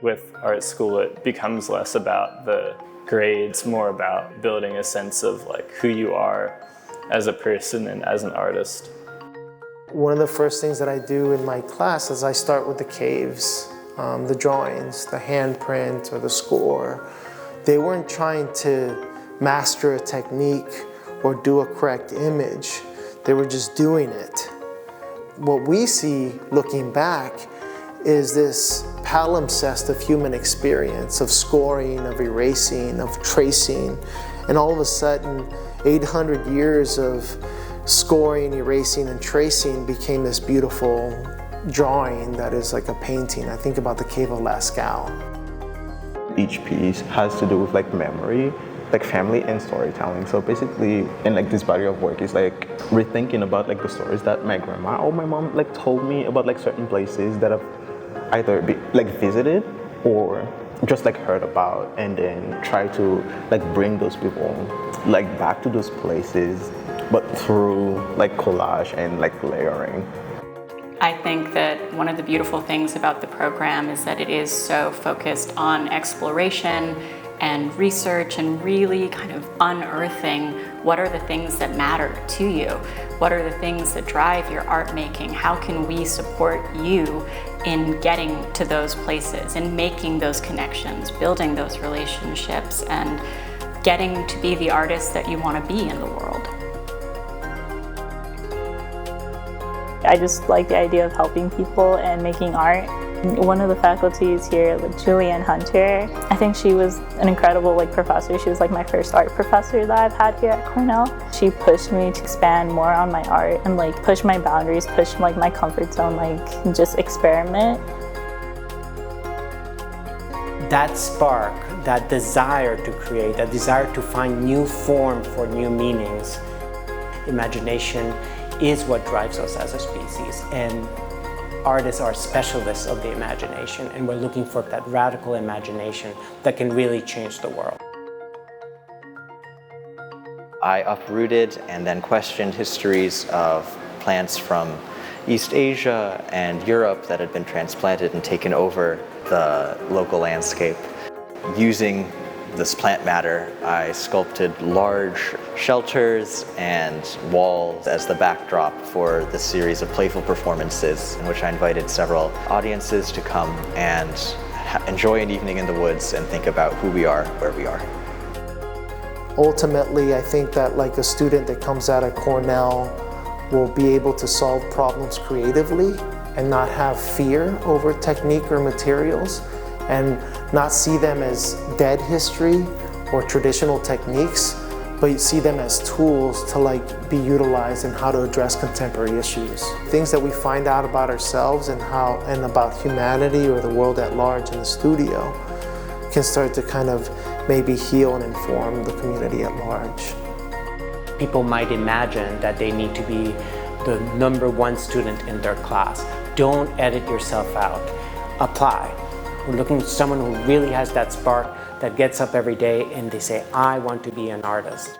With art school, it becomes less about the grades, more about building a sense of like who you are as a person and as an artist. One of the first things that I do in my class is I start with the caves, the drawings, the handprint or the score. They weren't trying to master a technique or do a correct image. They were just doing it. What we see looking back is this palimpsest of human experience, of scoring, of erasing, of tracing, and all of a sudden 800 years of scoring, erasing, and tracing became this beautiful drawing that is like a painting. I think about the Cave of Lascaux. Each piece has to do with like memory, like family and storytelling. So basically, in like this body of work is like rethinking about like the stories that my grandma or my mom like told me about like certain places that I've either visited or just like heard about, and then try to like bring those people like back to those places, but through like collage and like layering. I think that one of the beautiful things about the program is that it is so focused on exploration and research and really kind of unearthing what are the things that matter to you, what are the things that drive your art making, how can we support you in getting to those places and making those connections, building those relationships, and getting to be the artist that you want to be in the world. I just like the idea of helping people and making art. One of the faculties here, like Julianne Hunter, I think she was an incredible professor. She was like my first art professor that I've had here at Cornell. She pushed me to expand more on my art and push my boundaries, push my comfort zone, just experiment. That spark, that desire to create, that desire to find new form for new meanings, imagination is what drives us as a species. And artists are specialists of the imagination, and we're looking for that radical imagination that can really change the world. I uprooted and then questioned histories of plants from East Asia and Europe that had been transplanted and taken over the local landscape. Using this plant matter, I sculpted large shelters and walls as the backdrop for the series of playful performances in which I invited several audiences to come and enjoy an evening in the woods and think about who we are, where we are. Ultimately, I think that a student that comes out of Cornell will be able to solve problems creatively and not have fear over technique or materials, and not see them as dead history or traditional techniques, but see them as tools to be utilized in how to address contemporary issues. Things that we find out about ourselves and about humanity or the world at large in the studio can start to kind of maybe heal and inform the community at large. People might imagine that they need to be the #1 student in their class. Don't edit yourself out. Apply. We're looking for someone who really has that spark, that gets up every day and they say, I want to be an artist.